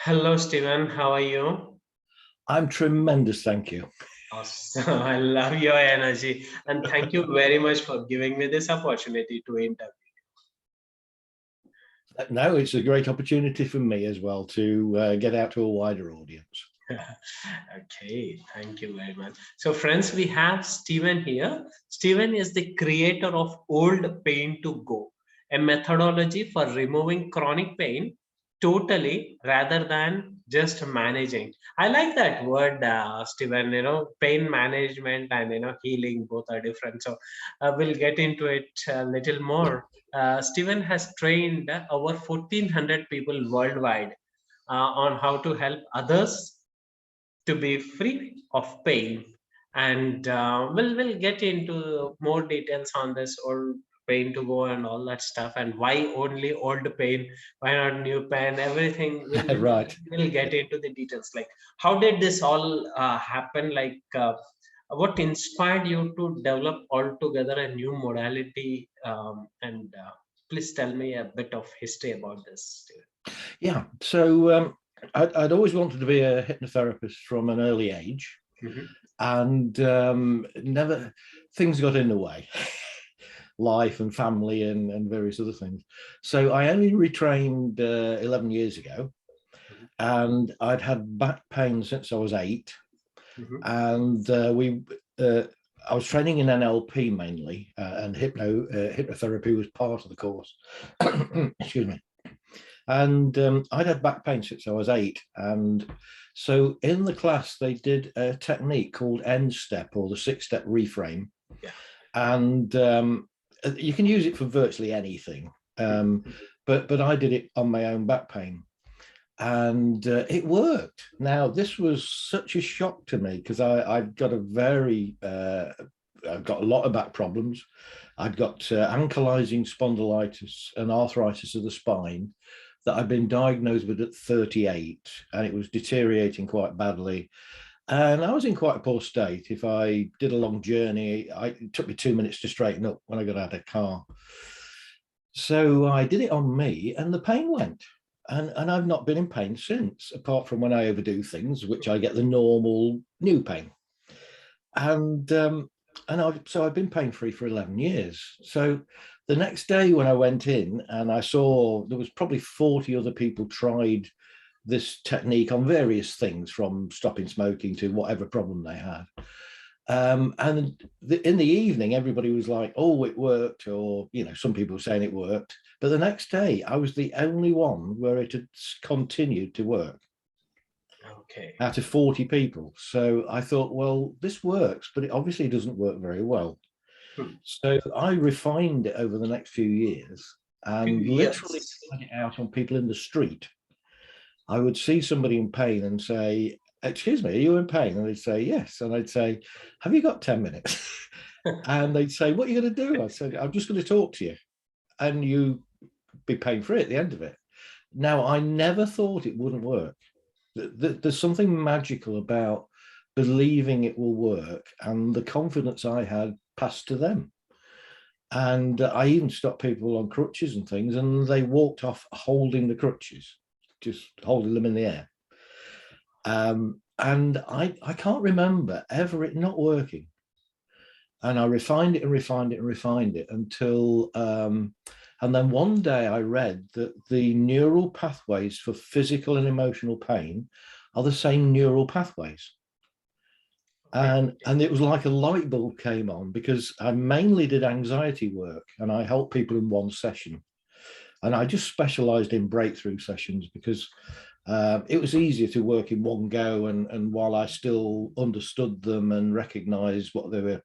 Hello, Steven. How are you? I'm tremendous, thank you. Awesome. I love your energy. And thank you very much for giving me this opportunity to interview. No, it's a great opportunity for me as well to get out to a wider audience. Okay, thank you very much. So, friends, we have Steven here. Steven is the creator of Old Pain to Go, a methodology for removing chronic pain totally rather than just managing. I like that word, Steven. Pain management and healing both are different. So, we'll get into it a little more. Steven has trained over 1,400 people worldwide on how to help others to be free of pain. And we'll get into more details on this old pain to go and all that stuff, and why only old pain, why not new pain, everything. Right. We'll get into the details, like how did this all happen, like what inspired you to develop altogether a new modality, and please tell me a bit of history about this. Yeah. So I'd always wanted to be a hypnotherapist from an early age, Mhm. and never things got in the way, life and family and various other things. So I only retrained 11 years ago, Mhm. and I'd had back pain since I was 8, Mhm. and I was training in NLP mainly, and hypnotherapy was part of the course. Excuse me. And I'd had back pain since I was 8, and so in the class they did a technique called end step, or the 6-step reframe, Yeah. and you can use it for virtually anything. But I did it on my own back pain, and it worked. Now, this was such a shock to me because I've got I've got a lot of back problems. I'd got ankylosing spondylitis and arthritis of the spine that I'd been diagnosed with at 38, and it was deteriorating quite badly. And I was in quite a poor state. If I did a long journey, it took me 2 minutes to straighten up when I got out of the car. So I did it on me, and the pain went. And I've not been in pain since, apart from when I overdo things, which I get the normal new pain. And so I've been pain free for 11 years. So the next day when I went in and I saw there was probably 40 other people tried this technique on various things, from stopping smoking to whatever problem they had. In the evening, everybody was like, "Oh, it worked," or some people were saying it worked. But the next day, I was the only one where it had continued to work Okay. out of 40 people. So I thought, well, this works, but it obviously doesn't work very well. Hmm. So I refined it over the next few years Few and literally years. tried it out on people in the street. I would see somebody in pain and say, "Excuse me, are you in pain?" And they'd say, "Yes." And I'd say, "Have you got 10 minutes?" And they'd say, "What are you going to do?" I said, "I'm just going to talk to you, and you be pain free at the end of it." Now, I never thought it wouldn't work. There's something magical about believing it will work, and the confidence I had passed to them. And I even stopped people on crutches and things, and they walked off holding the crutches, just holding them in the air. And I can't remember ever it not working. And I refined it and refined it and refined it until, and then one day I read that the neural pathways for physical and emotional pain are the same neural pathways. Okay. And it was like a light bulb came on, because I mainly did anxiety work and I helped people in one session. And I just specialized in breakthrough sessions because it was easier to work in one go. And while I still understood them and recognized what they were,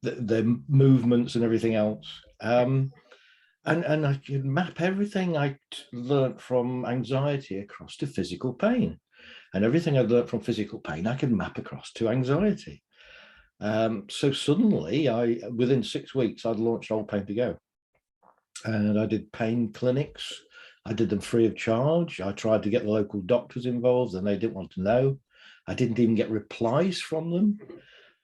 the movements and everything else. And I could map everything I learned from anxiety across to physical pain. And everything I learned from physical pain, I could map across to anxiety. So suddenly, within 6 weeks, I'd launched Old Pain to Go. And I did pain clinics. I did them free of charge. I tried to get the local doctors involved, and they didn't want to know. I didn't even get replies from them.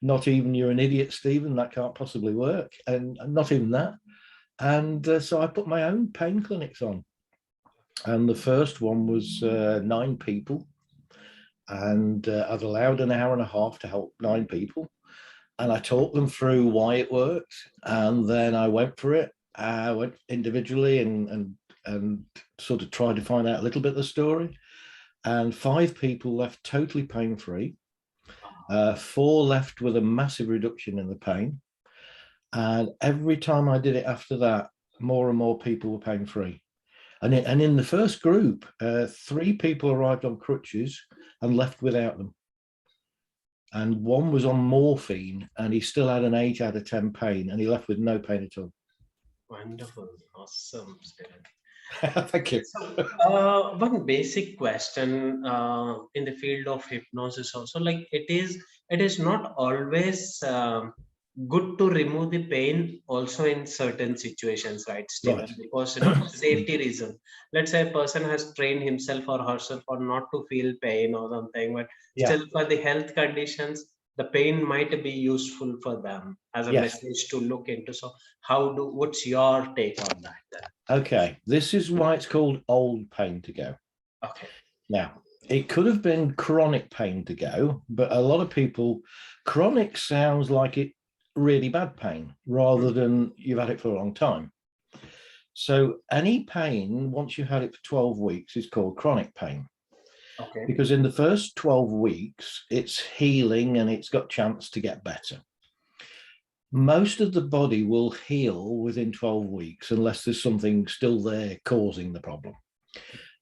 Not even, "You're an idiot, Stephen, that can't possibly work," and not even that. And so I put my own pain clinics on. And the first one was 9 people. And I'd allowed an hour and a half to help 9 people. And I talked them through why it worked. And then I went for it. I went individually and sort of tried to find out a little bit of the story. And 5 people left totally pain-free. 4 left with a massive reduction in the pain. And every time I did it after that, more and more people were pain-free. And in the first group, 3 people arrived on crutches and left without them. And 1 was on morphine and he still had an 8 out of 10 pain and he left with no pain at all. Wonderful. Awesome, Steven. Thank you. So, one basic question in the field of hypnosis also, like it is not always good to remove the pain also in certain situations, right, Stephen? Right. Because you know, for safety reason. Let's say a person has trained himself or herself or not to feel pain or something, but Yeah. still for the health conditions, the pain might be useful for them as a Yes. message to look into. So, what's your take on that then? Okay. This is why it's called old pain to go. Okay. Now, it could have been chronic pain to go, but a lot of people, chronic sounds like it really bad pain rather than you've had it for a long time. So any pain, once you've had it for 12 weeks, is called chronic pain. Okay. Because in the first 12 weeks, it's healing and it's got chance to get better. Most of the body will heal within 12 weeks unless there's something still there causing the problem.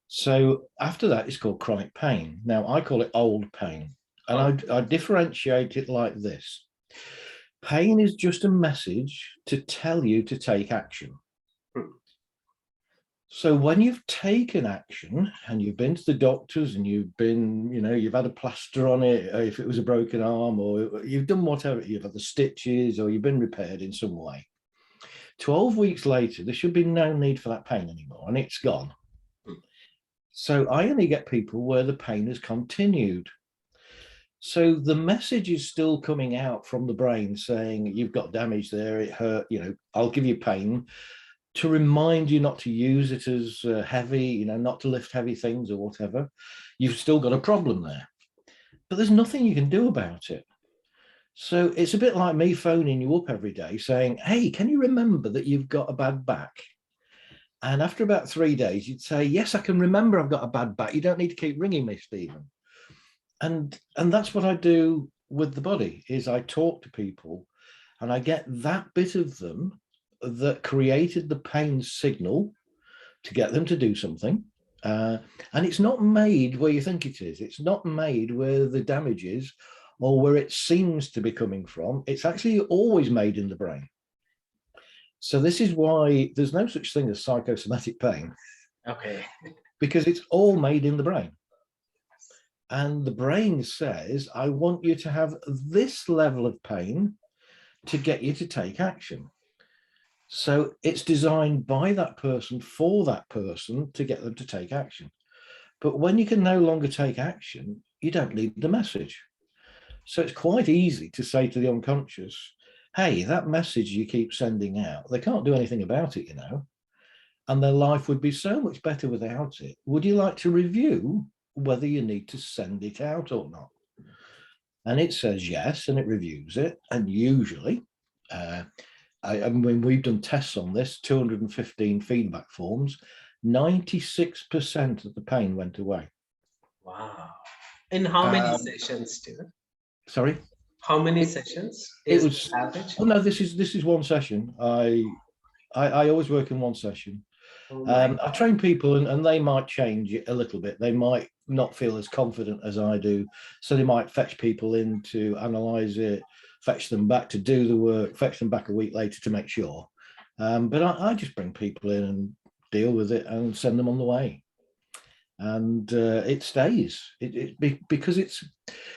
So after that, it's called chronic pain. Now, I call it old pain. And I differentiate it like this. Pain is just a message to tell you to take action. So when you've taken action and you've been to the doctors and you've been, you know, you've had a plaster on it, if it was a broken arm, or you've done whatever, you've had the stitches or you've been repaired in some way. 12 weeks later, there should be no need for that pain anymore and it's gone. So I only get people where the pain has continued. So the message is still coming out from the brain saying, you've got damage there, it hurt, you know, I'll give you pain, to remind you not to use it as heavy, you know, not to lift heavy things or whatever. You've still got a problem there, but there's nothing you can do about it. So it's a bit like me phoning you up every day saying, hey, can you remember that you've got a bad back? And after about 3 days, you'd say, yes, I can remember I've got a bad back. You don't need to keep ringing me, Stephen. And that's what I do with the body, is I talk to people and I get that bit of them that created the pain signal to get them to do something. And it's not made where you think it is. It's not made where the damage is or where it seems to be coming from. It's actually always made in the brain. So this is why there's no such thing as psychosomatic pain. Okay. Because it's all made in the brain. And the brain says, I want you to have this level of pain to get you to take action. So it's designed by that person for that person to get them to take action. But when you can no longer take action, you don't need the message. So it's quite easy to say to the unconscious, hey, that message you keep sending out, they can't do anything about it, you know, and their life would be so much better without it. Would you like to review whether you need to send it out or not? And it says yes, and it reviews it. And usually, I mean, we've done tests on this, 215 feedback forms, 96% of the pain went away. Wow. In how many sessions, Stephen? Sorry? How many sessions It is was average? Oh no, this is one session. I always work in one session. Oh I train people and they might change it a little bit. They might not feel as confident as I do. So they might fetch people in to analyze it, fetch them back to do the work, fetch them back a week later to make sure. But I just bring people in and deal with it and send them on the way. And it stays. Because it's,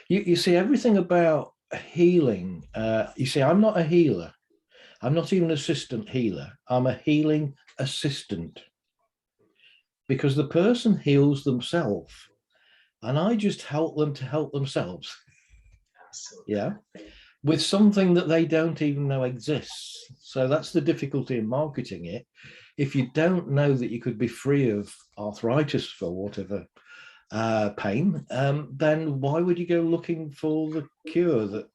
you see, everything about healing. You see, I'm not a healer. I'm not even an assistant healer. I'm a healing assistant. Because the person heals themselves and I just help them to help themselves. Absolutely. Yeah. With something that they don't even know exists. So that's the difficulty in marketing it, if you don't know that you could be free of arthritis for whatever pain, then why would you go looking for the cure that,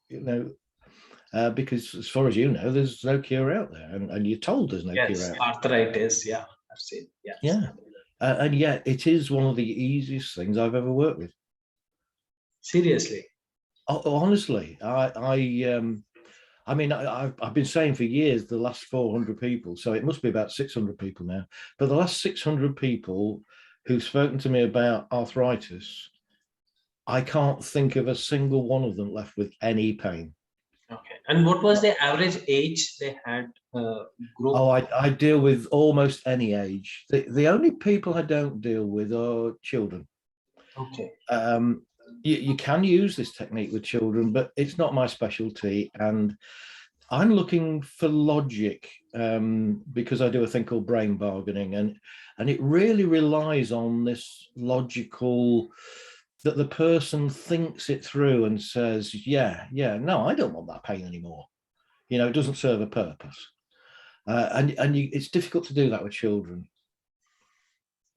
because as far as you know, there's no cure out there, and you're told there's no cure Yes, out arthritis. Yeah, I've seen. there. Yes. Yeah. And yet it is one of the easiest things I've ever worked with. Seriously. Honestly, I mean, I've been saying for years the last 400 people, so it must be about 600 people now. But the last 600 people who've spoken to me about arthritis, I can't think of a single one of them left with any pain. Okay. And what was the average age they had group? Oh, I deal with almost any age. The only people I don't deal with are children. Okay. You can use this technique with children, but it's not my specialty. And I'm looking for logic because I do a thing called brain bargaining, and it really relies on this logical, that the person thinks it through and says, yeah, no, I don't want that pain anymore. It doesn't serve a purpose. It's difficult to do that with children.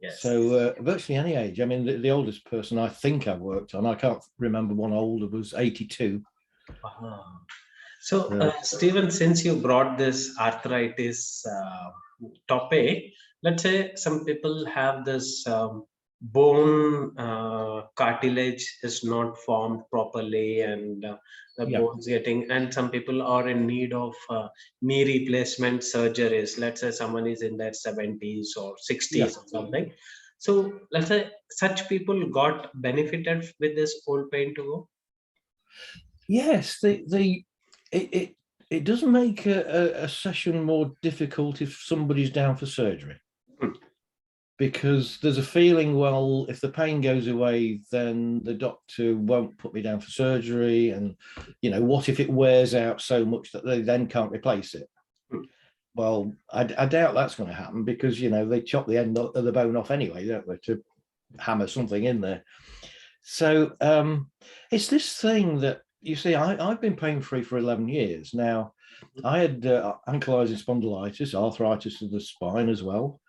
Yes. So virtually any age. I mean, the oldest person I think I've worked on, I can't remember one older, was 82. So, Stephen, since you brought this arthritis topic, let's say some people have this bone cartilage is not formed properly, and the bones getting, and some people are in need of knee replacement surgeries. Let's say someone is in their 70s or 60s or something. So, let's say such people got benefited with this old pain to go. Yes, it doesn't make a session more difficult if somebody's down for surgery. Because there's a feeling, well, if the pain goes away, then the doctor won't put me down for surgery. And, what if it wears out so much that they then can't replace it? Well, I doubt that's going to happen because, they chop the end of the bone off anyway, don't they, to hammer something in there. So it's this thing that, you see, I've been pain-free for 11 years. Now, I had ankylosing spondylitis, arthritis of the spine as well.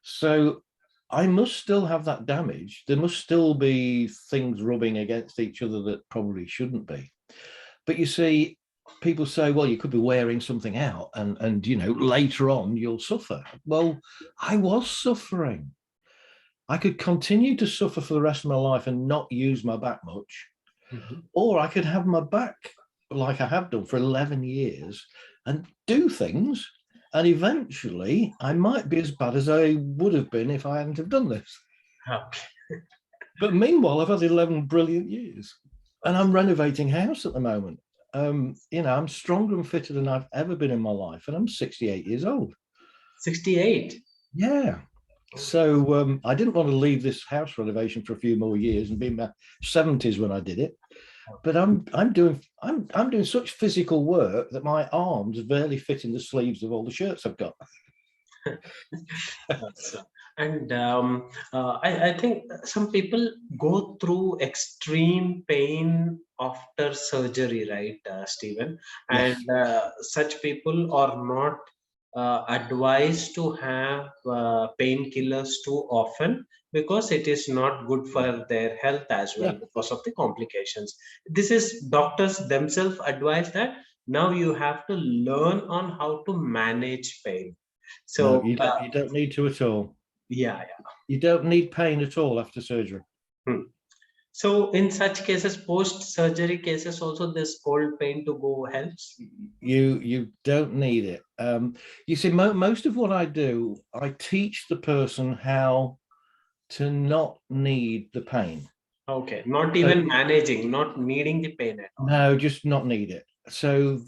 So I must still have that damage. There must still be things rubbing against each other that probably shouldn't be. But you see, people say, well, you could be wearing something out and later on you'll suffer. Well, I was suffering. I could continue to suffer for the rest of my life and not use my back much. Or I could have my back like I have done for 11 years and do things. And eventually I might be as bad as I would have been if I hadn't have done this. But meanwhile, I've had 11 brilliant years and I'm renovating house at the moment. I'm stronger and fitter than I've ever been in my life. And I'm 68 years old. 68? Yeah. So I didn't want to leave this house renovation for a few more years and be in my 70s when I did it. But I'm doing such physical work that my arms barely fit in the sleeves of all the shirts I've got. And I think some people go through extreme pain after surgery, right, Stephen? And such people are not advised to have painkillers too often because it is not good for their health as well because of the complications. This is doctors themselves advise that now you have to learn on how to manage pain. So no, you don't need to at all. Yeah. You don't need pain at all after surgery. So in such cases, post-surgery cases, also this cold pain to go helps? You don't need it. You see, most of what I do, I teach the person how to not need the pain. Okay, not even managing, not needing the pain at all. No, just not need it. So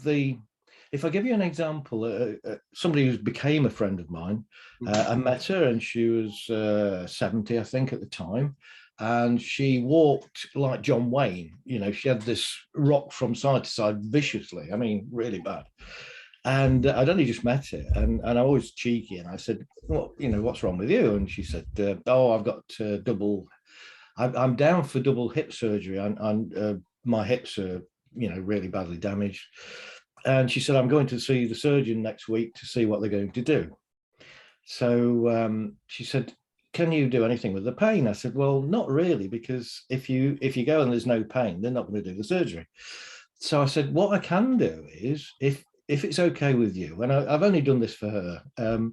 if I give you an example, somebody who became a friend of mine, I met her and she was 70, I think, at the time. And she walked like John Wayne. She had this rock from side to side viciously. I mean, really bad. And I'd only just met her, and I was cheeky, and I said, "Well, what's wrong with you?" And she said, "Oh, I've got double. I'm down for double hip surgery, and my hips are, really badly damaged." And she said, "I'm going to see the surgeon next week to see what they're going to do." So she said, can you do anything with the pain? I said, well, not really, because if you go and there's no pain, they're not going to do the surgery. So I said, what I can do is, if it's okay with you, and I've only done this for her,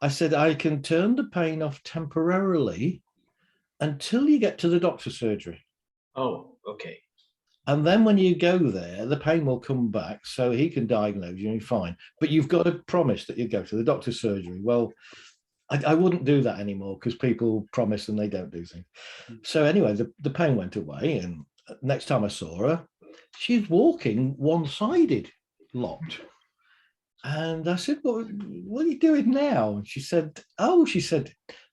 I said, I can turn the pain off temporarily until you get to the doctor's surgery. Oh, okay. And then when you go there, the pain will come back, so he can diagnose you and you're fine. But you've got to promise that you go to the doctor's surgery. Well, I wouldn't do that anymore because people promise and they don't do things. So anyway, the pain went away. And next time I saw her, she's walking one-sided, locked. And I said, well, what are you doing now? And she said,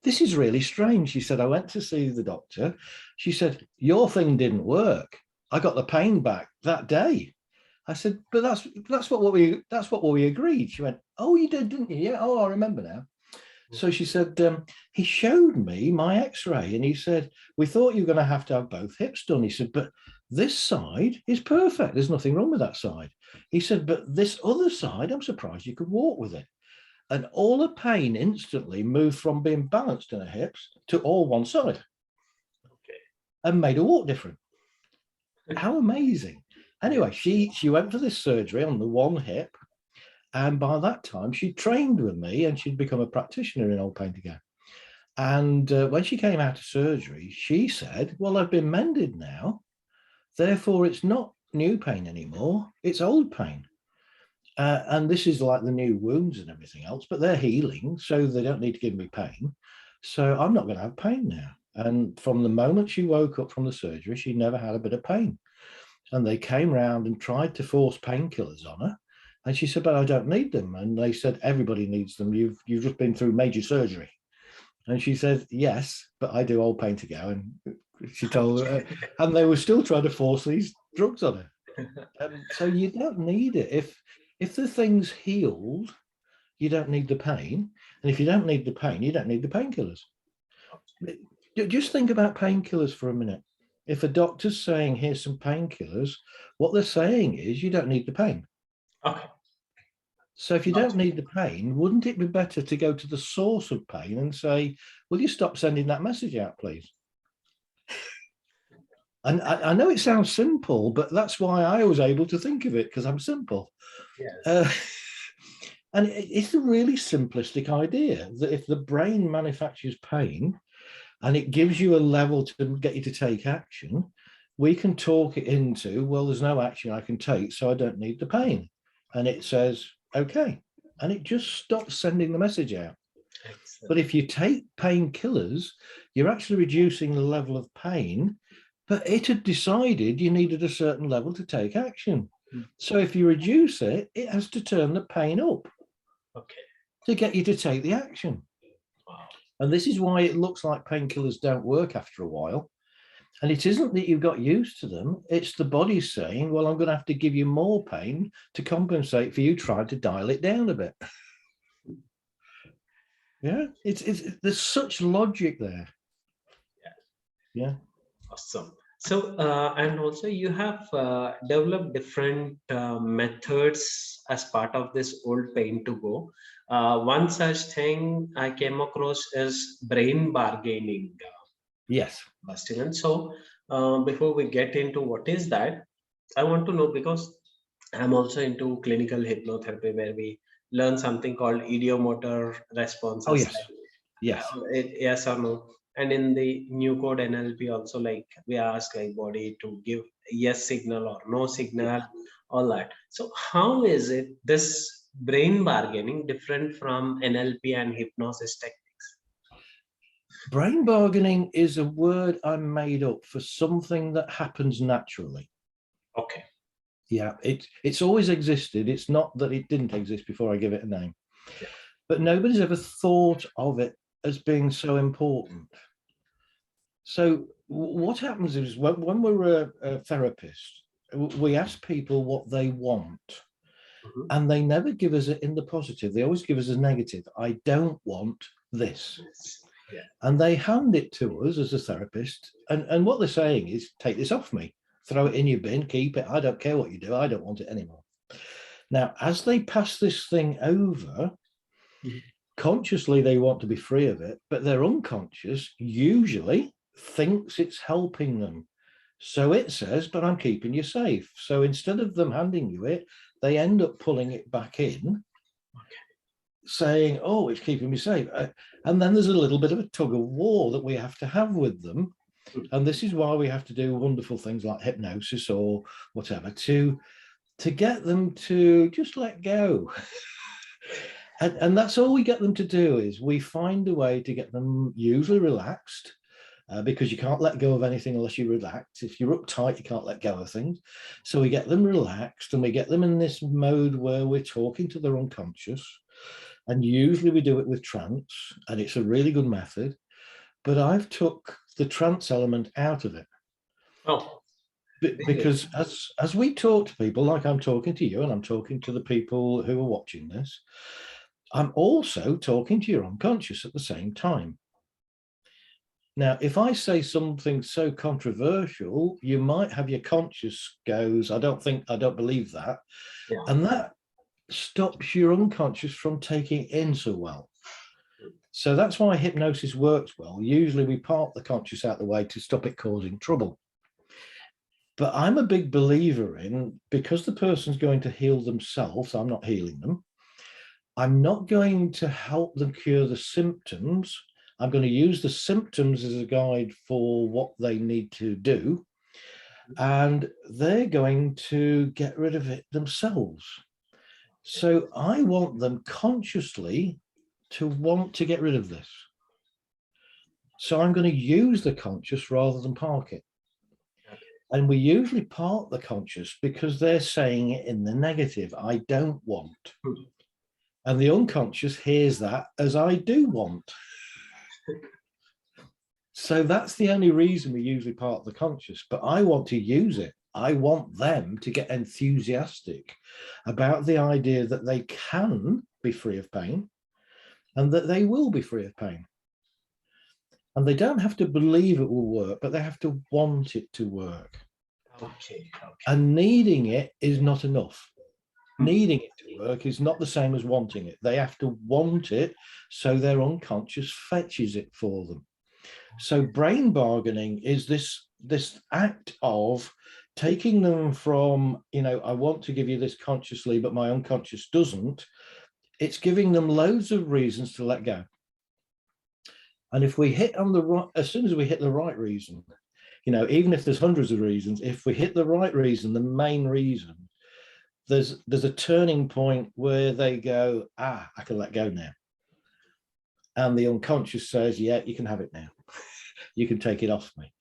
this is really strange. She said, I went to see the doctor. She said, your thing didn't work. I got the pain back that day. I said, but that's what we agreed. She went, oh, you did, didn't you? Yeah. Oh, I remember now. So she said, he showed me my x-ray and he said, we thought you were going to have both hips done. He said, but this side is perfect. There's nothing wrong with that side. He said, but this other side, I'm surprised you could walk with it. And all the pain instantly moved from being balanced in her hips to all one side. Okay. And made her walk different. How amazing. Anyway, she went for this surgery on the one hip. And by that time, she'd trained with me and she'd become a practitioner in old pain to go. And when she came out of surgery, she said, well, I've been mended now. Therefore, it's not new pain anymore. It's old pain. And this is like the new wounds and everything else, but they're healing, so they don't need to give me pain. So I'm not going to have pain now. And from the moment she woke up from the surgery, she never had a bit of pain. And they came round and tried to force painkillers on her. And she said, but I don't need them. And they said, everybody needs them. You've just been through major surgery. And she said, yes, but I do old pain to go. And she told her, and they were still trying to force these drugs on her. So you don't need it. If the thing's healed, you don't need the pain. And if you don't need the pain, you don't need the painkillers. Just think about painkillers for a minute. If a doctor's saying, here's some painkillers, what they're saying is you don't need the pain. Okay. So if you don't need the pain, wouldn't it be better to go to the source of pain and say, will you stop sending that message out, please? And I know it sounds simple, but that's why I was able to think of it, because I'm simple. Yes. And it's a really simplistic idea that if the brain manufactures pain and it gives you a level to get you to take action, we can talk it into, well, there's no action I can take, so I don't need the pain. And it says, okay. And it just stops sending the message out. Excellent. But if you take painkillers, you're actually reducing the level of pain, but it had decided you needed a certain level to take action. So if you reduce it, it has to turn the pain up. Okay. To get you to take the action. Wow. And this is why it looks like painkillers don't work after a while. And it isn't that you've got used to them. It's the body saying, well, I'm going to have to give you more pain to compensate for you trying to dial it down a bit. Yeah, there's such logic there. Yeah. Awesome. So, and also you have developed different methods as part of this old pain to go. One such thing I came across is brain bargaining. Yes. Steven. So, before we get into what is that, I want to know, because I'm also into clinical hypnotherapy where we learn something called ideomotor responses. Oh, yes. Like, yes. Yes or no. And in the new code NLP also, like we ask like body to give yes signal or no signal, all that. So how is it this brain bargaining different from NLP and hypnosis techniques? Brain bargaining is a word I made up for something that happens naturally. Okay. Yeah, it's always existed. It's not that it didn't exist before I give it a name. Yeah. But nobody's ever thought of it as being so important. So what happens is when we're a therapist, we ask people what they want. Mm-hmm. And they never give us it in the positive. They always give us a negative. I don't want this. Yeah. And they hand it to us as a therapist. And what they're saying is, take this off me, throw it in your bin, keep it. I don't care what you do. I don't want it anymore. Now, as they pass this thing over, Consciously, they want to be free of it, but their unconscious usually thinks it's helping them. So it says, but I'm keeping you safe. So instead of them handing you it, they end up pulling it back in, saying, oh, it's keeping me safe. And then there's a little bit of a tug of war that we have to have with them. And this is why we have to do wonderful things like hypnosis or whatever to get them to just let go. And that's all we get them to do, is we find a way to get them usually relaxed, because you can't let go of anything unless you relax. If you're uptight, you can't let go of things. So we get them relaxed, and we get them in this mode where we're talking to their unconscious. And usually we do it with trance, and it's a really good method. But I've took the trance element out of it. Oh, Because as we talk to people, like I'm talking to you and I'm talking to the people who are watching this, I'm also talking to your unconscious at the same time. Now, if I say something so controversial, you might have your conscious goes, I don't believe that. yeah. And that stops your unconscious from taking in so well. So that's why hypnosis works well. Usually we park the conscious out the way to stop it causing trouble. But I'm a big believer in, because the person's going to heal themselves, I'm not healing them. I'm not going to help them cure the symptoms. I'm going to use the symptoms as a guide for what they need to do. And they're going to get rid of it themselves. So I want them consciously to want to get rid of this. So I'm going to use the conscious rather than park it. And we usually park the conscious because they're saying it in the negative. I don't want. And the unconscious hears that as I do want. So that's the only reason we usually park the conscious. But I want to use it. I want them to get enthusiastic about the idea that they can be free of pain and that they will be free of pain. And they don't have to believe it will work, but they have to want it to work. Okay. And needing it is not enough. Needing it to work is not the same as wanting it. They have to want it, so their unconscious fetches it for them. So brain bargaining is this act of taking them from, I want to give you this consciously, but my unconscious doesn't. It's giving them loads of reasons to let go. And if we hit on the right, as soon as we hit the right reason, even if there's hundreds of reasons, if we hit the right reason, the main reason, there's a turning point where they go, I can let go now. And the unconscious says, yeah, you can have it now. You can take it off me.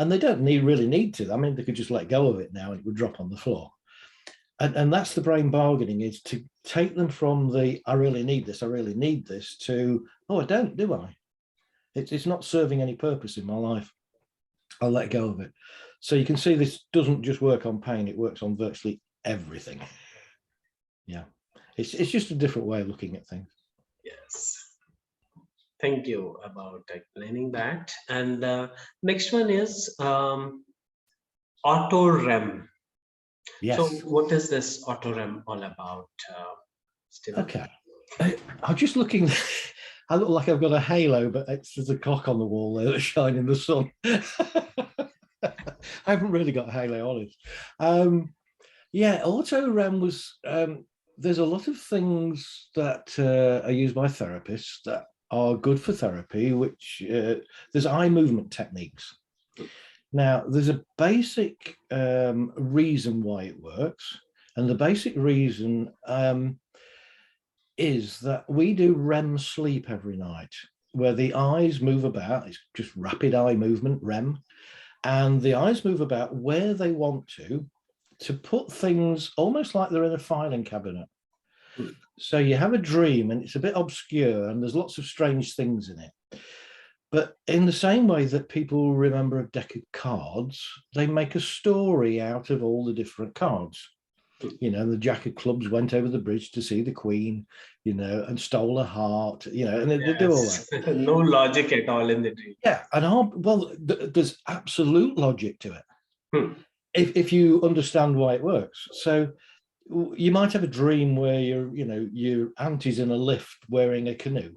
And they don't really need to. I mean, they could just let go of it now and it would drop on the floor. And that's the brain bargaining, is to take them from the, I really need this, to, oh, I don't, do I? It's not serving any purpose in my life. I'll let go of it. So you can see this doesn't just work on pain, it works on virtually everything. Yeah, it's just a different way of looking at things. Yes. Thank you about explaining that. And next one is auto REM. Yes. So what is this auto REM all about, Stephen? Okay. I'm just looking. I look like I've got a halo, but there's a clock on the wall there that's shining in the sun. I haven't really got a halo on it. Yeah, auto REM was, there's a lot of things that are used by therapists that are good for therapy, which there's eye movement techniques. Now, there's a basic reason why it works. And the basic reason is that we do REM sleep every night, where the eyes move about. It's just rapid eye movement, REM. And the eyes move about where they want to put things almost like they're in a filing cabinet. So you have a dream and it's a bit obscure and there's lots of strange things in it. But in the same way that people remember a deck of cards, they make a story out of all the different cards. The Jack of Clubs went over the bridge to see the Queen, and stole her heart, and they do all that. No logic at all in the dream. Yeah, and there's absolute logic to it. If you understand why it works. So you might have a dream where your auntie's in a lift wearing a canoe,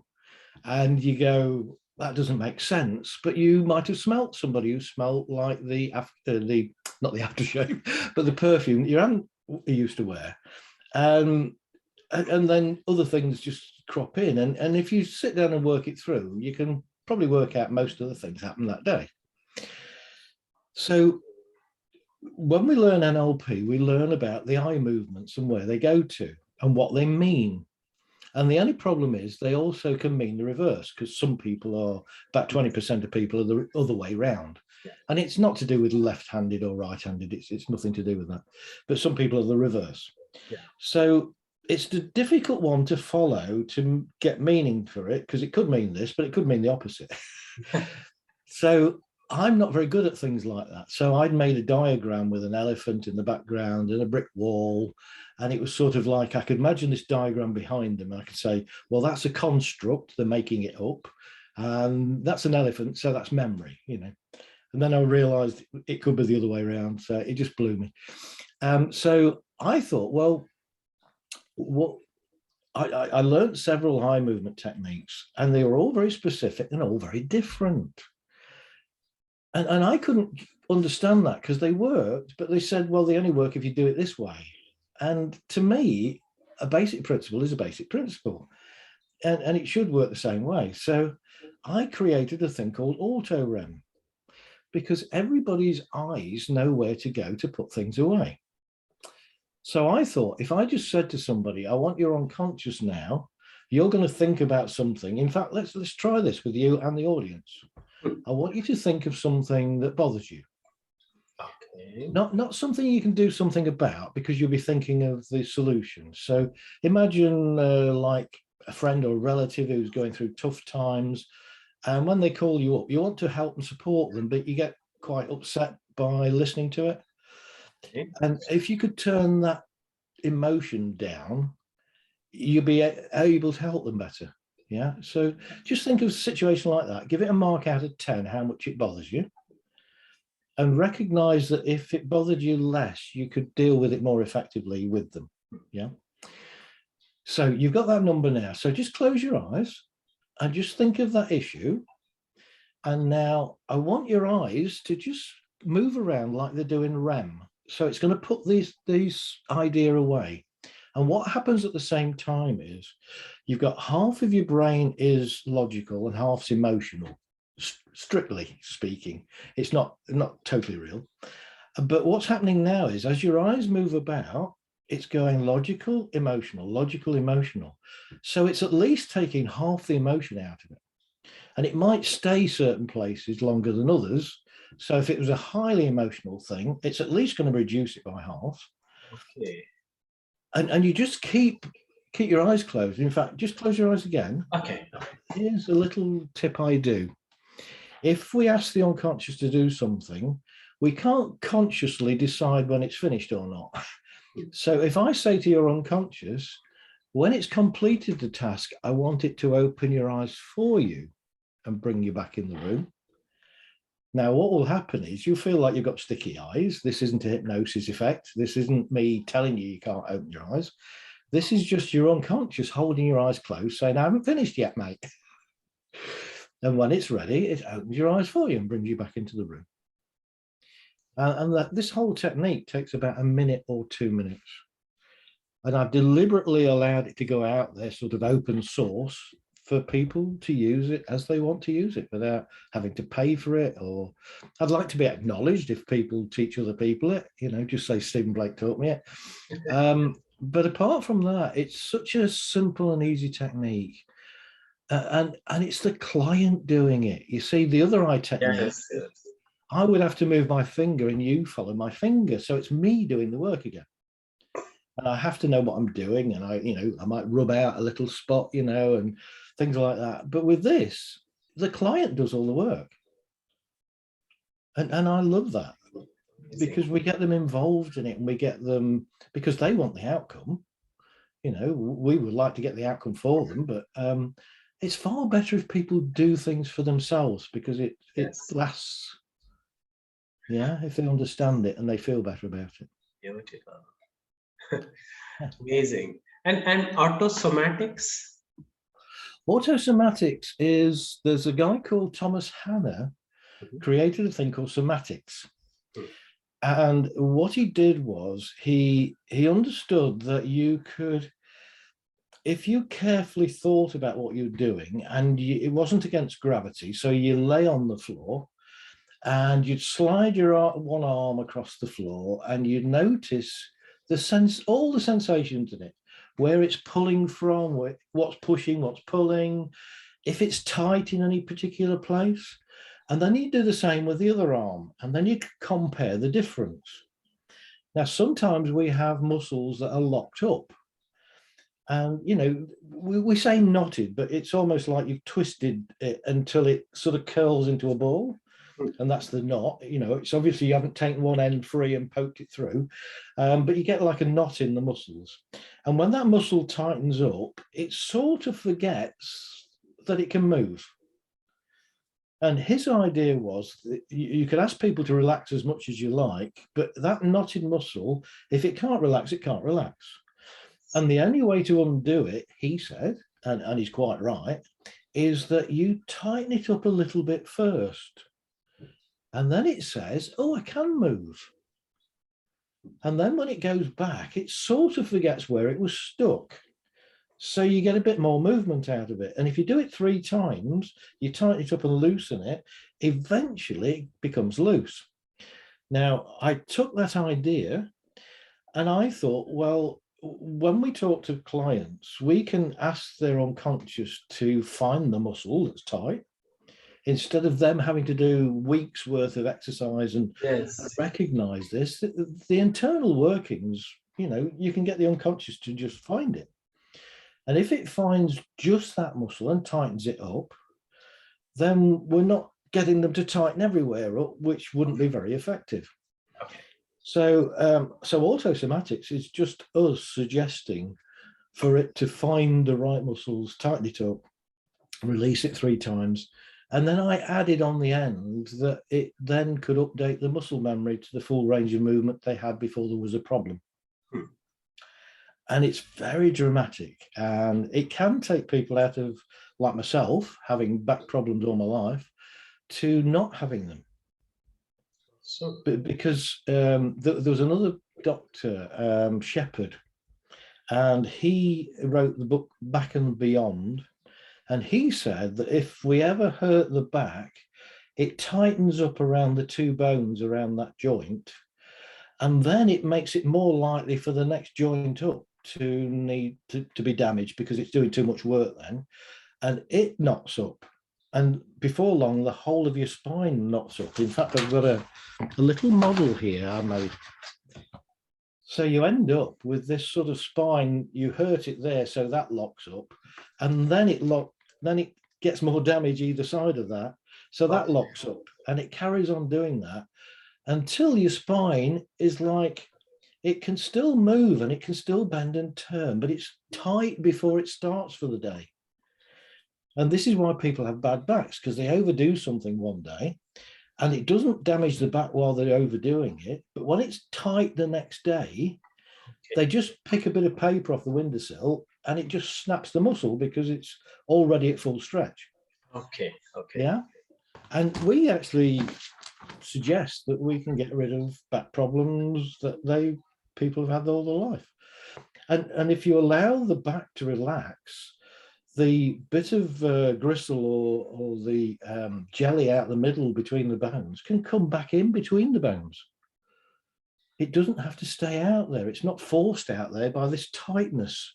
and you go, that doesn't make sense. But you might have smelt somebody who smelt like the not the aftershave, but the perfume that your aunt used to wear. And then other things just crop in. And if you sit down and work it through, you can probably work out most of the things happen that day. So when we learn NLP, we learn about the eye movements and where they go to and what they mean. And the only problem is they also can mean the reverse, because some people are, about 20% of people are the other way round. Yeah. And it's not to do with left-handed or right-handed. It's nothing to do with that. But some people are the reverse. Yeah. So it's the difficult one to follow to get meaning for it, because it could mean this, but it could mean the opposite. So I'm not very good at things like that. So I'd made a diagram with an elephant in the background and a brick wall. And it was sort of like, I could imagine this diagram behind them. I could say, well, that's a construct, they're making it up. And that's an elephant, so that's memory, And then I realized it could be the other way around. So it just blew me. So I thought, well, I learned several eye movement techniques, and they were all very specific and all very different. And I couldn't understand that, because they worked, but they said, well, they only work if you do it this way. And to me, a basic principle is a basic principle, and it should work the same way. So I created a thing called auto REM, because everybody's eyes know where to go to put things away. So I thought, if I just said to somebody, I want your unconscious now, you're going to think about something. In fact, let's try this with you and the audience. I want you to think of something that bothers you. Okay. Not something you can do something about, because you'll be thinking of the solution. So imagine like a friend or a relative who's going through tough times, and when they call you up, you want to help and support them, but you get quite upset by listening to it. Okay. And if you could turn that emotion down, you'll be able to help them better. Yeah. So just think of a situation like that. Give it a mark out of 10, how much it bothers you. And recognize that if it bothered you less, you could deal with it more effectively with them. Yeah. So you've got that number now. So just close your eyes and just think of that issue. And now I want your eyes to just move around like they're doing REM. So it's going to put these idea away. And what happens at the same time is you've got half of your brain is logical and half's emotional, strictly speaking. It's not totally real. But what's happening now is, as your eyes move about, it's going logical, emotional. So it's at least taking half the emotion out of it. And it might stay certain places longer than others. So if it was a highly emotional thing, it's at least going to reduce it by half. Okay. And you just keep your eyes closed. In fact, just close your eyes again. Okay. Here's a little tip I do. If we ask the unconscious to do something, we can't consciously decide when it's finished or not. So if I say to your unconscious, when it's completed the task, I want it to open your eyes for you and bring you back in the room. Now, what will happen is you'll feel like you've got sticky eyes. This isn't a hypnosis effect. This isn't me telling you can't open your eyes. This is just your unconscious holding your eyes closed, saying, I haven't finished yet, mate. And when it's ready, it opens your eyes for you and brings you back into the room. And this whole technique takes about a minute or 2 minutes. And I've deliberately allowed it to go out there, sort of open source, for people to use it as they want to use it without having to pay for it. Or I'd like to be acknowledged if people teach other people it, just say Stephen Blake taught me it. But apart from that, it's such a simple and easy technique. And it's the client doing it. You see, the other eye technique, Yes. I would have to move my finger and you follow my finger. So it's me doing the work again. And I have to know what I'm doing. And I might rub out a little spot, and things like that. But with this, the client does all the work. And I love that, because we get them involved in it, and we get them because they want the outcome. We would like to get the outcome for them, but it's far better if people do things for themselves, because it lasts. Yeah, if they understand it and they feel better about it. Beautiful. Amazing. And autosomatics? Autosomatics is, there's a guy called Thomas Hanna Mhm. created a thing called somatics. Mhm. And what he did was he understood that you could, if you carefully thought about what you're doing and it wasn't against gravity, so you lay on the floor and you'd slide your one arm across the floor and you'd notice the sense, all the sensations in it, where it's pulling from, what's pushing, what's pulling, if it's tight in any particular place. And then you do the same with the other arm, and then you compare the difference. Now, sometimes we have muscles that are locked up. And, you know, we say knotted, but it's almost like you've twisted it until it sort of curls into a ball. And that's the knot. You know, it's obviously you haven't taken one end free and poked it through, but you get like a knot in the muscles. And when that muscle tightens up, it sort of forgets that it can move. And his idea was that you could ask people to relax as much as you like, but that knotted muscle, if it can't relax, it can't relax. And the only way to undo it, he said, and he's quite right, is that you tighten it up a little bit first. And then it says, oh, I can move. And then when it goes back, it sort of forgets where it was stuck. So you get a bit more movement out of it. And if you do it 3 times, you tighten it up and loosen it, eventually it becomes loose. Now, I took that idea and I thought, well, when we talk to clients, we can ask their unconscious to find the muscle that's tight instead of them having to do weeks worth of exercise and Yes. recognize this. The internal workings, you know, you can get the unconscious to just find it. And if it finds just that muscle and tightens it up, then we're not getting them to tighten everywhere up, which wouldn't be very effective. Okay. So autosomatics is just us suggesting for it to find the right muscles, tighten it up, release it 3 times. And then I added on the end that it then could update the muscle memory to the full range of movement they had before there was a problem. And it's very dramatic, and it can take people out of, like myself, having back problems all my life, to not having them. So Because there was another doctor, Shepherd, and he wrote the book Back and Beyond. And he said that if we ever hurt the back, it tightens up around the 2 bones around that joint. And then it makes it more likely for the next joint up to need to be damaged because it's doing too much work then. And it knocks up. And before long, the whole of your spine knocks up. In fact, I've got a little model here I made. So you end up with this sort of spine, you hurt it there, so that locks up. And then it gets more damage either side of that. So that locks up and it carries on doing that until your spine is like, it can still move and it can still bend and turn, but it's tight before it starts for the day. And this is why people have bad backs, because they overdo something one day and it doesn't damage the back while they're overdoing it. But when it's tight the next day, they just pick a bit of paper off the windowsill and it just snaps the muscle because it's already at full stretch. okay. Yeah. And we actually suggest that we can get rid of back problems that people have had all their life. And if you allow the back to relax, the bit of gristle or the jelly out the middle between the bones can come back in between the bones. It doesn't have to stay out there. It's not forced out there by this tightness.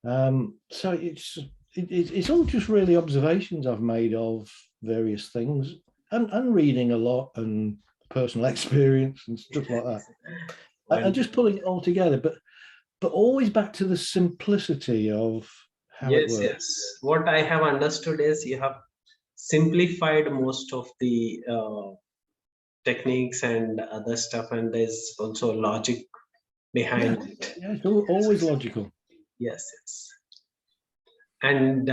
So it's all just really observations I've made of various things and reading a lot and personal experience and stuff like that. And just pulling it all together, but always back to the simplicity of how it Yes, works. yes. What I have understood is you have simplified most of the techniques and other stuff, and there's also logic behind it. Yeah, it's always logical. Yes, yes. And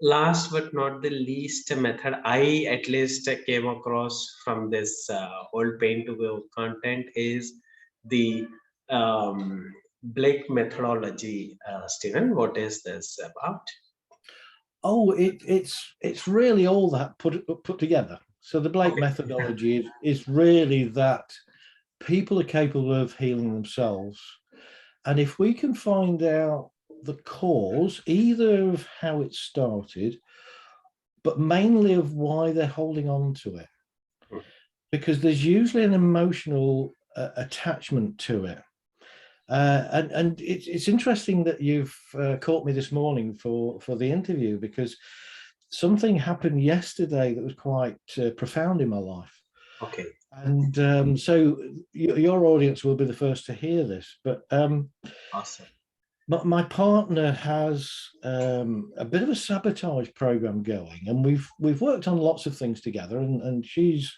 last but not the least method I at least came across from this old pain to go content is the Blake methodology, Stephen. What is this about? Oh, it's really all that put together. So the Blake Okay. methodology is really that people are capable of healing themselves. And if we can find out the cause, either of how it started, but mainly of why they're holding on to it, because there's usually an emotional attachment to it. And it's interesting that you've caught me this morning for the interview, because something happened yesterday that was quite profound in my life. Okay. And so your audience will be the first to hear this, but Awesome. my partner has a bit of a sabotage program going, and we've worked on lots of things together, and she's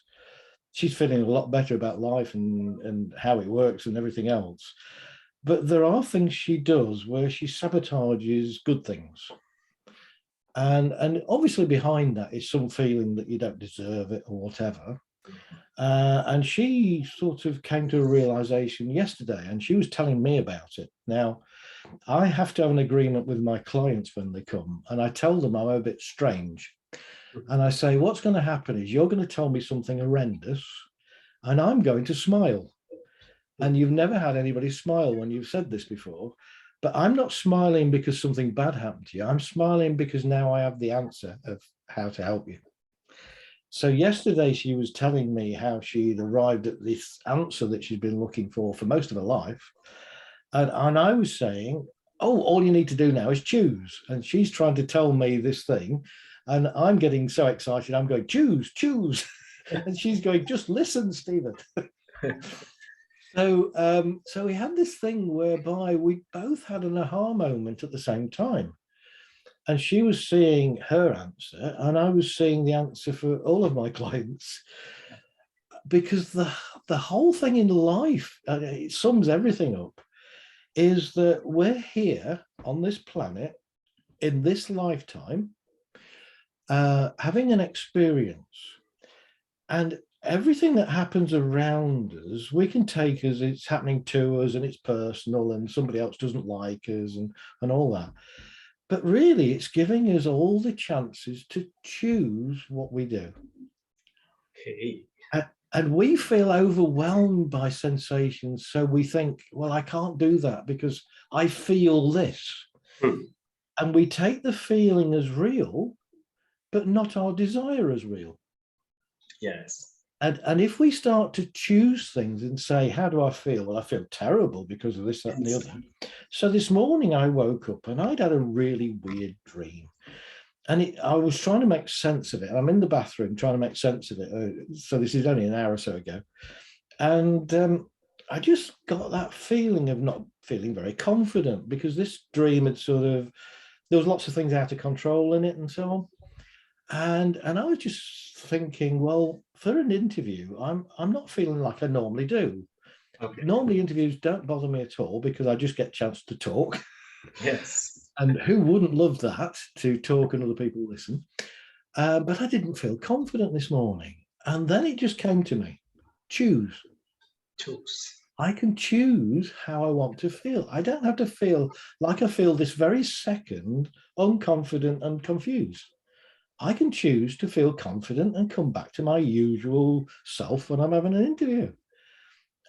feeling a lot better about life and how it works and everything else. But there are things she does where she sabotages good things. And obviously behind that is some feeling that you don't deserve it or whatever. And she sort of came to a realization yesterday, and she was telling me about it. Now, I have to have an agreement with my clients when they come, and I tell them I'm a bit strange. And I say, what's going to happen is you're going to tell me something horrendous, and I'm going to smile. And you've never had anybody smile when you've said this before. But I'm not smiling because something bad happened to you. I'm smiling because now I have the answer of how to help you. So yesterday she was telling me how she'd arrived at this answer that she's been looking for most of her life. And I was saying, oh, all you need to do now is choose. And she's trying to tell me this thing. And I'm getting so excited. I'm going, choose, choose. And she's going, just listen, Stephen. So we had this thing whereby we both had an aha moment at the same time. And she was seeing her answer, and I was seeing the answer for all of my clients. Because the whole thing in life, it sums everything up, is that we're here on this planet in this lifetime, having an experience. And everything that happens around us, we can take as it's happening to us and it's personal and somebody else doesn't like us and all that. But really, it's giving us all the chances to choose what we do. Okay. And we feel overwhelmed by sensations. So we think, well, I can't do that because I feel this. And we take the feeling as real, but not our desire as real. Yes. And if we start to choose things and say, how do I feel? Well, I feel terrible because of this, that, and the other. So this morning I woke up and I'd had a really weird dream. And I was trying to make sense of it. I'm in the bathroom trying to make sense of it. So this is only an hour or so ago. And I just got that feeling of not feeling very confident, because this dream had there was lots of things out of control in it and so on. And I was just thinking, well, for an interview, I'm not feeling like I normally do. Okay. Normally interviews don't bother me at all because I just get a chance to talk. Yes. And who wouldn't love that, to talk and other people listen? But I didn't feel confident this morning. And then it just came to me, choose. Choose. I can choose how I want to feel. I don't have to feel like I feel this very second, unconfident and confused. I can choose to feel confident and come back to my usual self when I'm having an interview.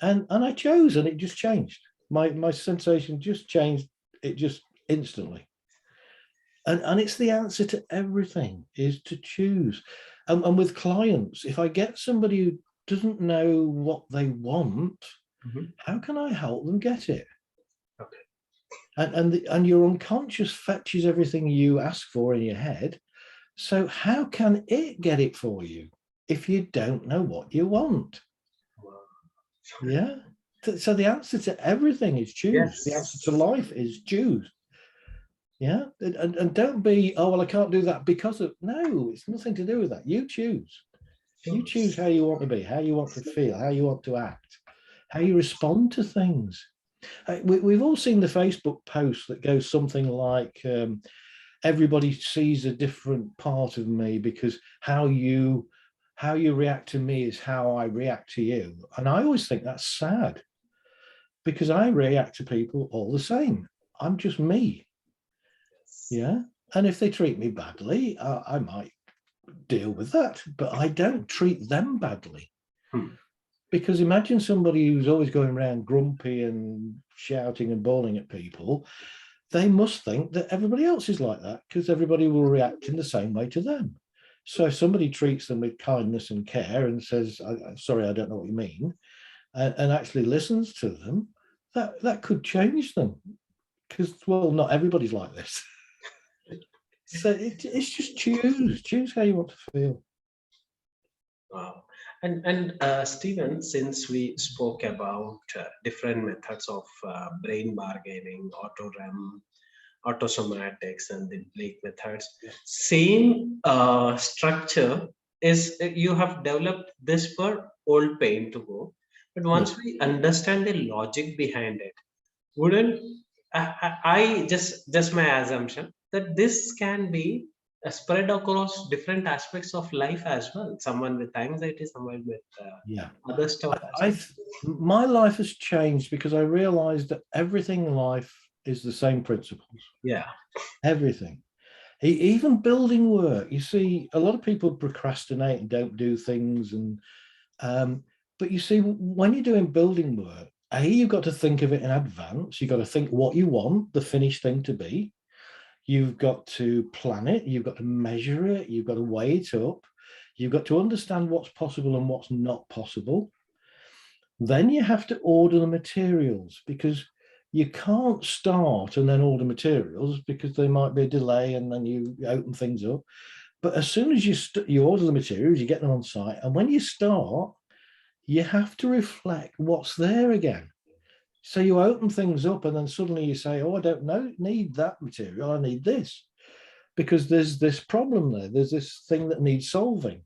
And I chose, and it just changed. My sensation just changed. It just instantly. And it's the answer to everything, is to choose. And with clients, if I get somebody who doesn't know what they want, how can I help them get it? Okay. And your unconscious fetches everything you ask for in your head. So how can it get it for you if you don't know what you want? Wow. Yeah. So the answer to everything is choose. Yes. The answer to life is choose. Yeah. And don't be, oh, well, I can't do that because of, no, it's nothing to do with that. You choose. You choose how you want to be, how you want to feel, how you want to act, how you respond to things. We've all seen the Facebook post that goes something like, everybody sees a different part of me because how you react to me is how I react to you. And I always think that's sad, because I react to people all the same. I'm just me. Yeah. And if they treat me badly, I might deal with that, but I don't treat them badly. Because imagine somebody who's always going around grumpy and shouting and bawling at people. They must think that everybody else is like that, because everybody will react in the same way to them. So if somebody treats them with kindness and care and says, sorry, I don't know what you mean, and actually listens to them, that could change them. Because, well, not everybody's like this. So it's just choose how you want to feel. Wow. And Stephen, since we spoke about different methods of brain bargaining, auto-REM, auto-somatics, and the Blake methods, same structure is you have developed this for old pain to go. But once we understand the logic behind it, wouldn't I just my assumption that this can be spread across different aspects of life as well. Someone with anxiety, someone with other stuff as well. My life has changed because I realized that everything in life is the same principles. Yeah. Everything. Even building work. You see, a lot of people procrastinate and don't do things. And but you see, when you're doing building work, you've got to think of it in advance. You've got to think what you want the finished thing to be. You've got to plan it. You've got to measure it. You've got to weigh it up. You've got to understand what's possible and what's not possible. Then you have to order the materials, because you can't start and then order materials, because there might be a delay and then you open things up. But as soon as you order the materials, you get them on site. And when you start, you have to reflect what's there again. So you open things up and then suddenly you say, oh, I don't need that material. I need this, because there's this problem there. There's this thing that needs solving.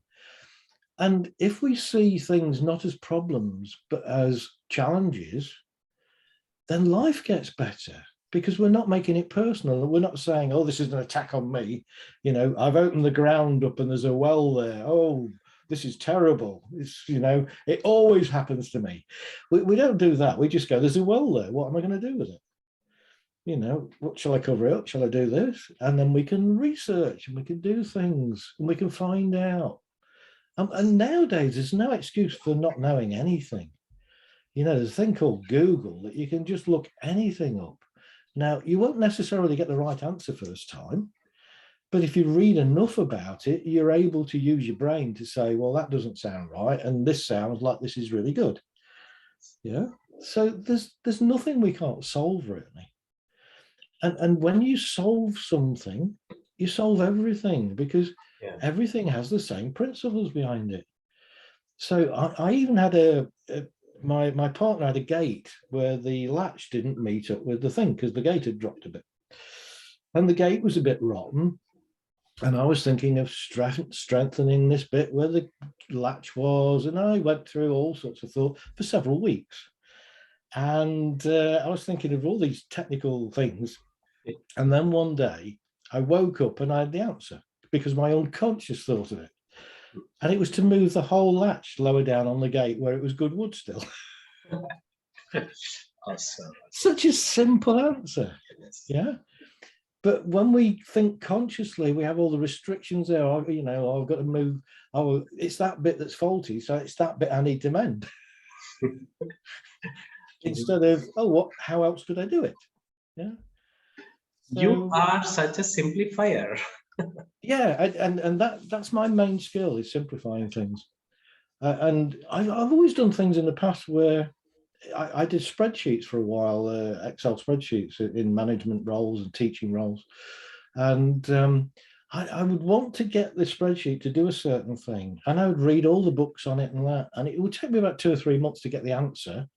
And if we see things not as problems, but as challenges, then life gets better, because we're not making it personal. We're not saying, oh, this is an attack on me. You know, I've opened the ground up and there's a well there. Oh, this is terrible. It's, you know, it always happens to me. We don't do that. We just go, there's a well there. What am I going to do with it? You know, what shall I cover up? Shall I do this? And then we can research and we can do things and we can find out. And nowadays, there's no excuse for not knowing anything. You know, there's a thing called Google that you can just look anything up. Now, you won't necessarily get the right answer first time, but if you read enough about it, you're able to use your brain to say, well, that doesn't sound right, and this sounds like this is really good. Yeah. So there's nothing we can't solve, really. And when you solve something, you solve everything, because everything has the same principles behind it. So I even had my partner had a gate where the latch didn't meet up with the thing, because the gate had dropped a bit. And the gate was a bit rotten. And I was thinking of strengthening this bit where the latch was. And I went through all sorts of thought for several weeks. And I was thinking of all these technical things. And then one day I woke up and I had the answer, because my unconscious thought of it. And it was to move the whole latch lower down on the gate where it was good wood still. Awesome. Such a simple answer. Yeah. But when we think consciously, we have all the restrictions there. You know, I've got to move. Oh, it's that bit that's faulty, so it's that bit I need to mend. Instead of, oh, what? How else could I do it? Yeah. So, you are such a simplifier. Yeah, and that's my main skill, is simplifying things. And I've always done things in the past where I did spreadsheets for a while, Excel spreadsheets in management roles and teaching roles. And I would want to get the spreadsheet to do a certain thing. And I would read all the books on it and that. And it would take me about 2 or 3 months to get the answer.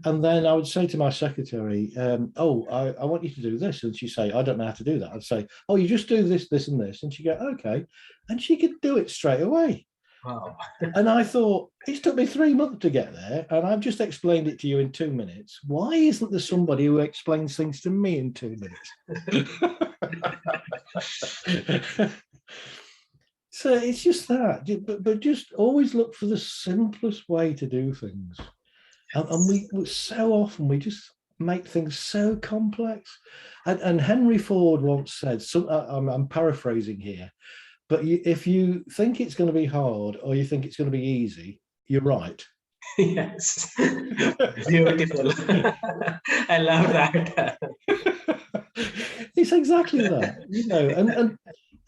And then I would say to my secretary, oh, I want you to do this. And she'd say, I don't know how to do that. I'd say, oh, you just do this, this, and this. And she'd go, okay. And she could do it straight away. Wow. And I thought, it's took me 3 months to get there, and I've just explained it to you in 2 minutes. Why isn't there somebody who explains things to me in 2 minutes? So it's just that, but just always look for the simplest way to do things. And we so often we just make things so complex. And Henry Ford once said, I'm paraphrasing here, but if you think it's going to be hard or you think it's going to be easy, you're right. Yes. Beautiful. I love that. It's exactly that,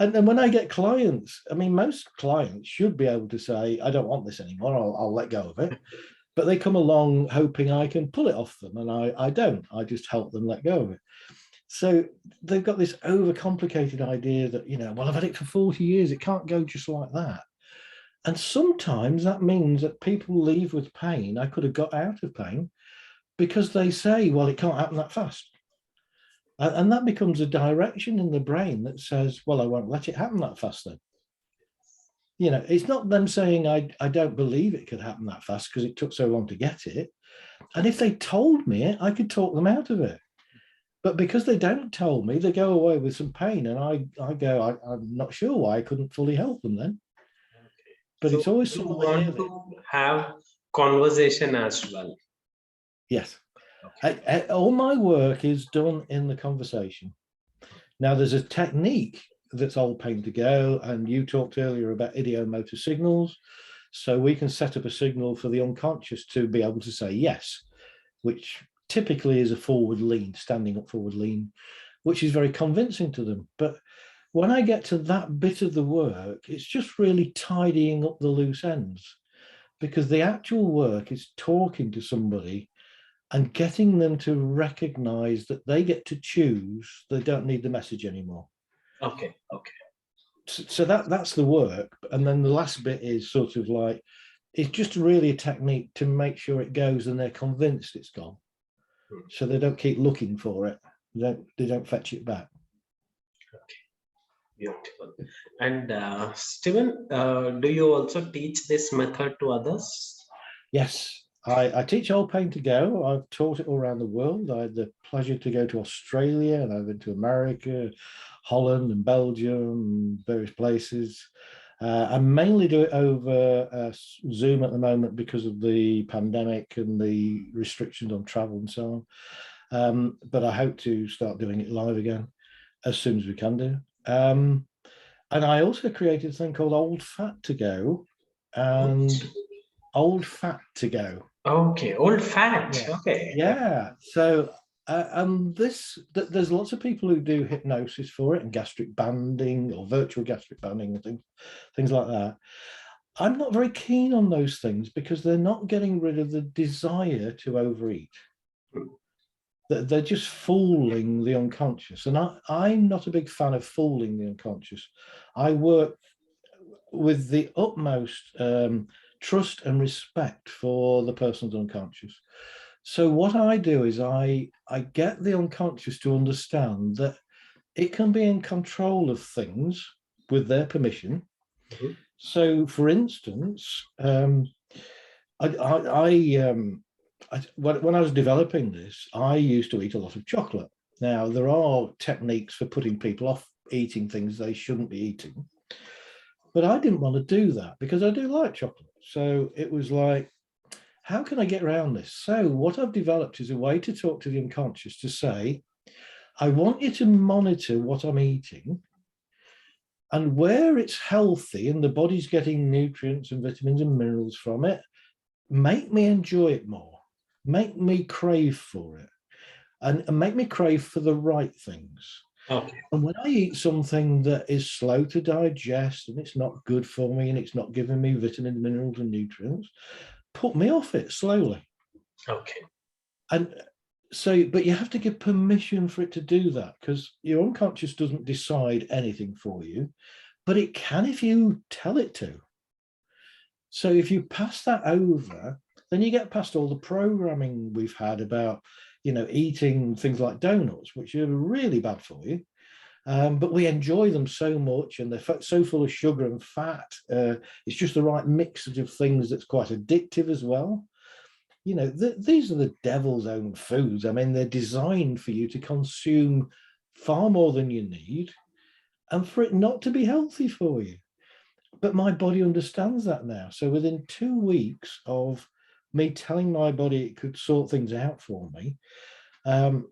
and when I get clients, I mean, most clients should be able to say, I don't want this anymore, I'll let go of it. But they come along hoping I can pull it off them, and I don't. I just help them let go of it. So they've got this overcomplicated idea that, well, I've had it for 40 years, it can't go just like that. And sometimes that means that people leave with pain. I could have got out of pain because they say, well, it can't happen that fast. And that becomes a direction in the brain that says, well, I won't let it happen that fast then. It's not them saying, I don't believe it could happen that fast because it took so long to get it. And if they told me it, I could talk them out of it. But because they don't tell me, they go away with some pain. And I go, I'm not sure why I couldn't fully help them then. But So it's always you somewhere want near there. to have conversation as well. Yes. Okay. All my work is done in the conversation. Now, there's a technique that's old pain to go, and you talked earlier about idiomotor signals. So we can set up a signal for the unconscious to be able to say yes, which typically is a forward lean, standing up forward lean, which is very convincing to them. But when I get to that bit of the work, it's just really tidying up the loose ends, because the actual work is talking to somebody and getting them to recognize that they get to choose. They don't need the message anymore. Okay. Okay. So that's the work. And then the last bit is sort of like, it's just really a technique to make sure it goes and they're convinced it's gone. So they don't keep looking for it. They don't fetch it back. Okay. Beautiful. And Stephen, do you also teach this method to others? Yes, I teach Old Pain to Go. I've taught it all around the world. I had the pleasure to go to Australia, and I've been to America, Holland and Belgium, and various places. I mainly do it over Zoom at the moment because of the pandemic and the restrictions on travel and so on. But I hope to start doing it live again as soon as we can do. And I also created a thing called Old Fat to Go and Old Fat to Go. Okay, old fat. Yeah. Okay. Yeah. So, there's lots of people who do hypnosis for it and gastric banding or virtual gastric banding and things like that. I'm not very keen on those things because they're not getting rid of the desire to overeat. They're just fooling the unconscious. And I'm not a big fan of fooling the unconscious. I work with the utmost trust and respect for the person's unconscious. So what I do is I get the unconscious to understand that it can be in control of things with their permission. Mhm. So, for instance, when I was developing this, I used to eat a lot of chocolate. Now, there are techniques for putting people off eating things they shouldn't be eating, but I didn't want to do that because I do like chocolate. So it was like, how can I get around this? So what I've developed is a way to talk to the unconscious to say, I want you to monitor what I'm eating, and where it's healthy and the body's getting nutrients and vitamins and minerals from it, make me enjoy it more, make me crave for it, and make me crave for the right things. Okay. And when I eat something that is slow to digest and it's not good for me and it's not giving me vitamins, minerals, and nutrients, put me off it slowly. Okay. And so, but you have to give permission for it to do that, because your unconscious doesn't decide anything for you, but it can if you tell it to. So if you pass that over, then you get past all the programming we've had about, eating things like donuts, which are really bad for you. But we enjoy them so much, and they're so full of sugar and fat. It's just the right mix of things that's quite addictive as well. These are the devil's own foods. I mean, they're designed for you to consume far more than you need and for it not to be healthy for you. But my body understands that now. So within 2 weeks of me telling my body it could sort things out for me.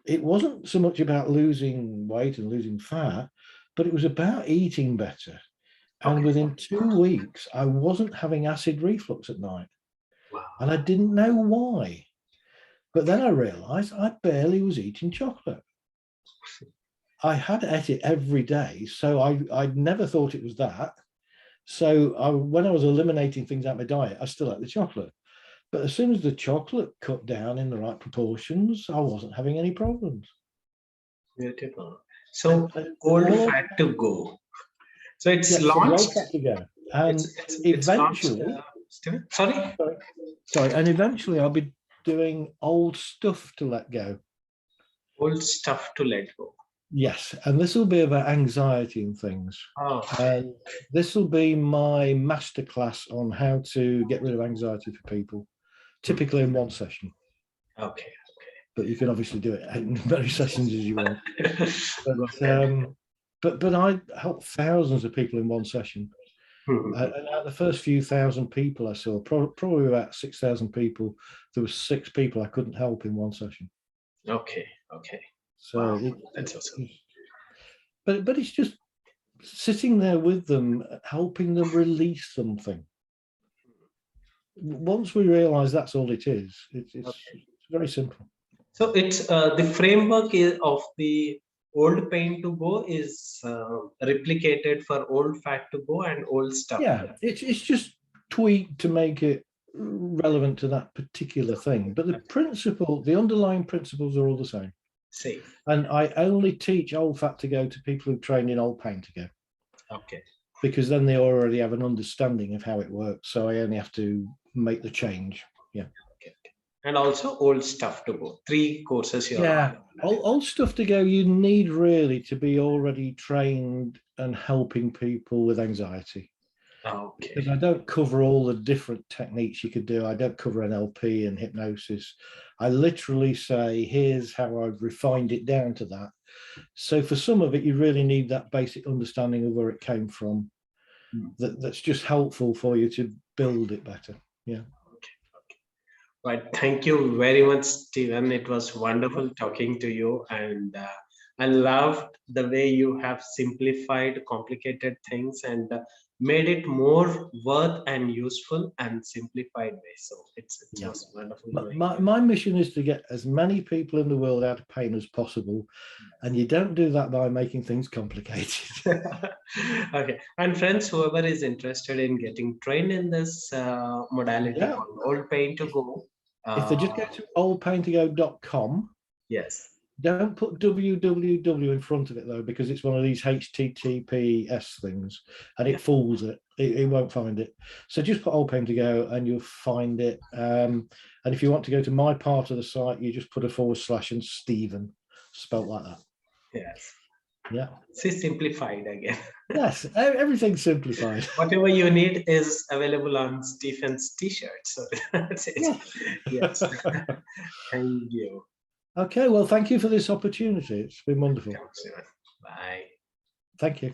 It wasn't so much about losing weight and losing fat, but it was about eating better. And Okay. within 2 weeks, I wasn't having acid reflux at night. Wow. And I didn't know why. But then I realized I barely was eating chocolate. I had ate it every day. So I'd never thought it was that. So when I was eliminating things out of my diet, I still ate the chocolate. But as soon as the chocolate cut down in the right proportions, I wasn't having any problems. Beautiful. So And old all, fat to go. So it's yeah, so the launched. old fat to go. And It's launched. eventually, Steven? Sorry. sorry, and eventually I'll be doing old stuff to let go. Old stuff to let go. Yes, and this will be about anxiety and things. Oh. And this will be my masterclass on how to get rid of anxiety for people, typically in one session. Okay. But you can obviously do it in as many sessions as you want. But I help thousands of people in one session. And out of the first few thousand people I saw, probably about 6,000 people, there were 6 people I couldn't help in one session. Okay. So wow, that's awesome. But it's just sitting there with them, helping them release something. Once we realize that's all it is, it's very simple. So it's the framework of the old pain to go is replicated for old fat to go and old stuff. Yeah, it's just tweaked to make it relevant to that particular thing. But the principle, the underlying principles are all the same. Same. And I only teach old fat to go to people who've trained in old pain to go. Okay. Because then they already have an understanding of how it works. So I only have to make the change. Yeah. Okay. And also old stuff to go. 3 courses here. Yeah. Old stuff to go, you need really to be already trained and helping people with anxiety. Okay. Because I don't cover all the different techniques you could do. I don't cover NLP and hypnosis. I literally say, here's how I've refined it down to that. So for some of it, you really need that basic understanding of where it came from. That's just helpful for you to build it better. Yeah. Okay. Right. Thank you very much, Stephen. It was wonderful talking to you, and I loved the way you have simplified complicated things and made it more worth and useful and simplified way. So it was wonderful. My mission is to get as many people in the world out of pain as possible. And you don't do that by making things complicated. Okay. And friends, whoever is interested in getting trained in this modality called old pain to go. If they just go to oldpaintogo.com. Yes. Don't put www in front of it though, because it's one of these HTTPS things and it fools it. It won't find it. So just put Old Pain to Go and you'll find it. And if you want to go to my part of the site, you just put a / and Stephen, spelt like that. Yes. Yeah. It's simplified again. Yes, everything's simplified. Whatever you need is available on Stephen's t-shirt. So that's it. Yes. Thank you. Okay, well, thank you for this opportunity. It's been wonderful. Bye. Thank you.